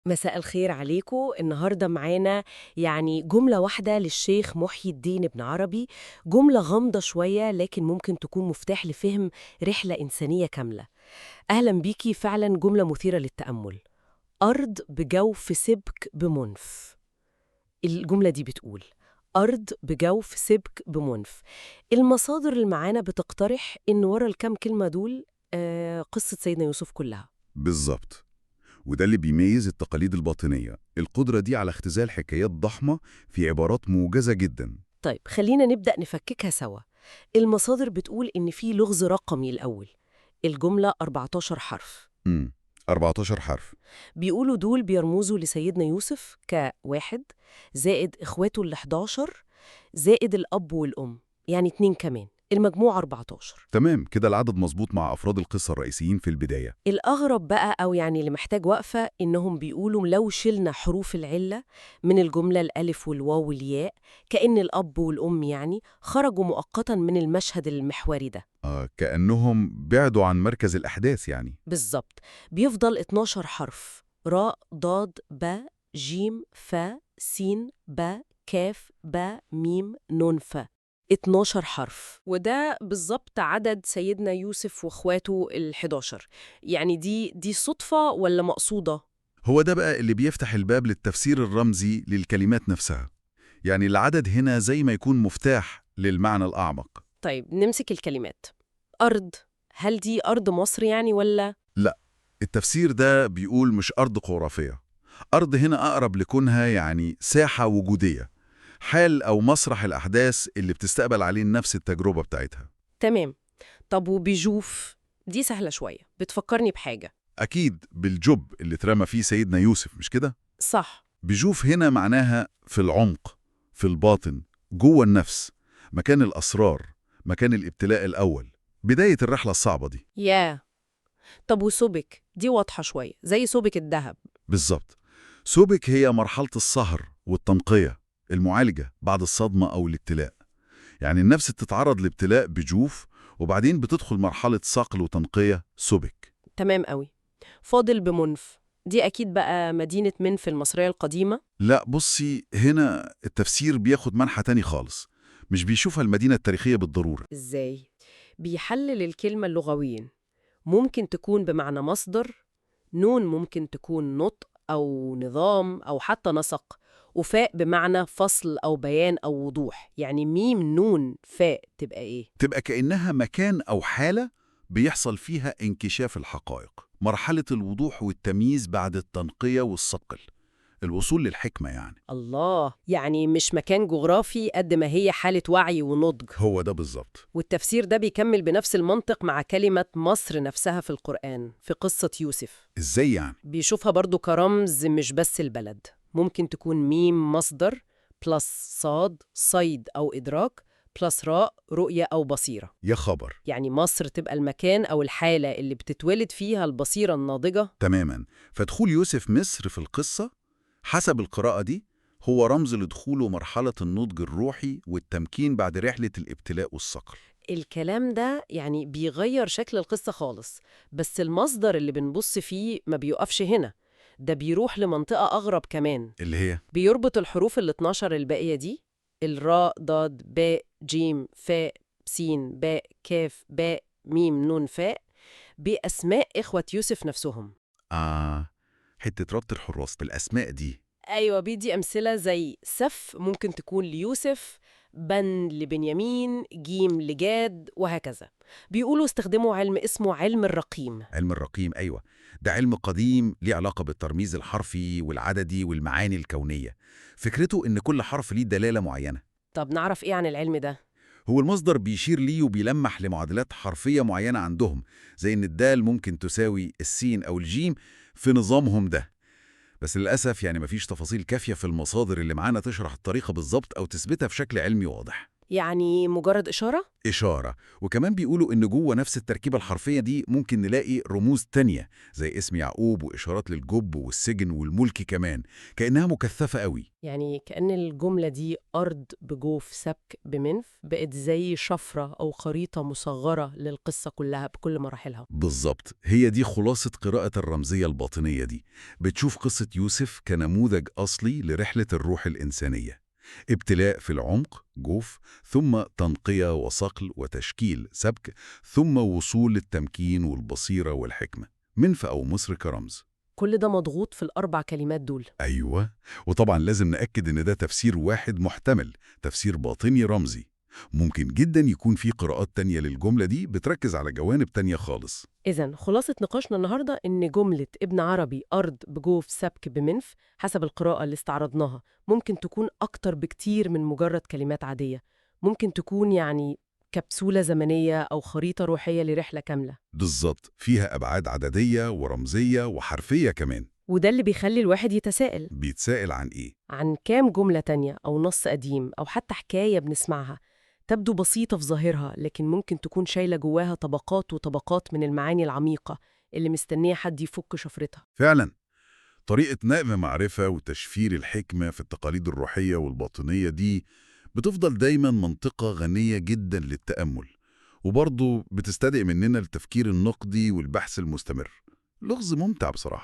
مساء الخير عليكم. النهاردة معانا جملة واحدة للشيخ محي الدين ابن عربي، جملة غامضة شوية لكن ممكن تكون مفتاح لفهم رحلة إنسانية كاملة. أهلا بيكي، فعلا جملة مثيرة للتأمل. أرض بجوف سبك بمنف. الجملة دي بتقول أرض بجوف سبك بمنف. المصادر اللي معانا بتقترح إن ورا الكام كلمة دول قصة سيدنا يوسف كلها. بالظبط. وده اللي بيميز التقاليد الباطنية، القدرة دي على اختزال حكايات ضخمة في عبارات موجزة جدا. طيب خلينا نبدأ نفككها سوا. المصادر بتقول إن في لغز رقمي الأول. الجملة 14 حرف. 14 حرف. بيقولوا دول بيرمزوا لسيدنا يوسف كواحد، زائد إخواته ال 11، زائد الأب والأم، يعني 2 كمان، المجموع 14. تمام كده، العدد مظبوط مع أفراد القصة الرئيسيين في البداية. الأغرب بقى، أو اللي محتاج وقفة، إنهم بيقولوا لو شلنا حروف العلة من الجملة، الألف والواو والياء، كأن الأب والأم خرجوا مؤقتا من المشهد المحوري ده. كأنهم بعدوا عن مركز الأحداث يعني. بالظبط. بيفضل 12 حرف: راء ضاد ب جيم ف سين ب كاف ب ميم نون ف. 12 حرف، وده بالظبط عدد سيدنا يوسف واخواته ال11. دي صدفة ولا مقصودة؟ هو ده بقى اللي بيفتح الباب للتفسير الرمزي للكلمات نفسها. يعني العدد هنا زي ما يكون مفتاح للمعنى الأعمق. طيب نمسك الكلمات. أرض، هل دي أرض مصر ولا؟ لا، التفسير ده بيقول مش أرض جغرافية. أرض هنا أقرب لكونها يعني ساحة وجودية، حال أو مسرح الأحداث اللي بتستقبل عليه نفس التجربة بتاعتها. تمام. طب وبيجوف؟ دي سهلة شوية، بتفكرني بحاجة. أكيد بالجب اللي اترمى فيه سيدنا يوسف، مش كده؟ صح. بيجوف هنا معناها في العمق، في الباطن، جوه النفس، مكان الأسرار، مكان الابتلاء الأول، بداية الرحلة الصعبة دي. ياه. طب وسوبك؟ دي واضحة شوية، زي سوبك الذهب. بالظبط. سوبك هي مرحلة الصهر والتنقية، المعالجة بعد الصدمة أو الابتلاء. يعني النفس بتتعرض لابتلاء بجوف، وبعدين بتدخل مرحلة صقل وتنقية سوبك. تمام قوي. فاضل بمنف. دي أكيد بقى مدينة منف المصرية القديمة. لا بصي، هنا التفسير بياخد منحى تاني خالص، مش بيشوفها المدينة التاريخية بالضرورة. إزاي؟ بيحلل الكلمة اللغويين. ممكن تكون بمعنى مصدر، نون ممكن تكون نطق أو نظام أو حتى نسق، وفاء بمعنى فصل أو بيان أو وضوح. ميم نون فاء تبقى إيه؟ تبقى كأنها مكان أو حالة بيحصل فيها انكشاف الحقائق، مرحلة الوضوح والتمييز بعد التنقية والصقل، الوصول للحكمة يعني. الله، مش مكان جغرافي قد ما هي حالة وعي ونضج. هو ده بالظبط. والتفسير ده بيكمل بنفس المنطق مع كلمة مصر نفسها في القرآن في قصة يوسف. إزاي يعني؟ بيشوفها برضو كرمز، مش بس البلد. ممكن تكون ميم مصدر، بلس صاد صيد أو إدراك، بلس راء رؤية أو بصيرة. يا خبر. مصر تبقى المكان أو الحالة اللي بتتولد فيها البصيرة الناضجة. تماماً. فدخول يوسف مصر في القصة حسب القراءة دي هو رمز لدخوله مرحلة النضج الروحي والتمكين بعد رحلة الابتلاء والصقل. الكلام ده بيغير شكل القصة خالص. بس المصدر اللي بنبص فيه ما بيوقفش هنا، ده بيروح لمنطقة أغرب كمان. اللي هي بيربط الحروف ال 12 الباقية دي، الراء ضاد باء جيم فاء سين باء كاف باء ميم نون فاء، بأسماء إخوة يوسف نفسهم. حتة ربط الحراس بالأسماء دي. أيوة، بيدي أمثلة زي سف ممكن تكون ليوسف، بن لبنيامين، جيم لجاد، وهكذا. بيقولوا استخدموا علم اسمه علم الرقيم. علم الرقيم، أيوة. ده علم قديم ليه علاقة بالترميز الحرفي والعددي والمعاني الكونية. فكرته إن كل حرف ليه دلالة معينة. طب نعرف إيه عن العلم ده؟ هو المصدر بيشير ليه وبيلمح لمعادلات حرفية معينة عندهم، زي إن الدال ممكن تساوي السين أو الجيم في نظامهم ده. بس للأسف مفيش تفاصيل كافية في المصادر اللي معانا تشرح الطريقة بالظبط أو تثبتها في شكل علمي واضح. يعني مجرد إشارة؟ إشارة. وكمان بيقولوا إن جوه نفس التركيبة الحرفية دي ممكن نلاقي رموز تانية زي اسم يعقوب وإشارات للجب والسجن والملك كمان، كأنها مكثفة قوي. يعني كأن الجملة دي أرض بجوف سبك بمنف بقت زي شفرة أو خريطة مصغرة للقصة كلها بكل مراحلها. بالظبط، هي دي خلاصة قراءة الرمزية الباطنية دي. بتشوف قصة يوسف كنموذج أصلي لرحلة الروح الإنسانية. ابتلاء في العمق جوف، ثم تنقية وصقل وتشكيل سبك، ثم وصول للتمكين والبصيرة والحكمة. منف أو مصر كرمز. كل ده مضغوط في الأربع كلمات دول. أيوة، وطبعا لازم نأكد إن ده تفسير واحد محتمل، تفسير باطني رمزي. ممكن جدا يكون في قراءات تانية للجملة دي بتركز على جوانب تانية خالص. إذن خلاصة نقاشنا النهاردة إن جملة ابن عربي أرض بجوف سبك بمنف حسب القراءة اللي استعرضناها ممكن تكون أكتر بكتير من مجرد كلمات عادية. ممكن تكون يعني كبسولة زمنية أو خريطة روحية لرحلة كاملة. بالظبط، فيها أبعاد عددية ورمزية وحرفية كمان. وده اللي بيخلي الواحد يتساءل بيتسائل عن إيه؟ عن كام جملة تانية أو نص قديم أو حتى حكاية بنسمعها تبدو بسيطة في ظاهرها، لكن ممكن تكون شايلة جواها طبقات وطبقات من المعاني العميقة اللي مستنية حد يفك شفرتها. فعلا، طريقة نقل معرفة وتشفير الحكمة في التقاليد الروحية والباطنية دي بتفضل دايما منطقة غنية جدا للتأمل، وبرضه بتستدعي مننا التفكير النقدي والبحث المستمر. لغز ممتع بصراحة.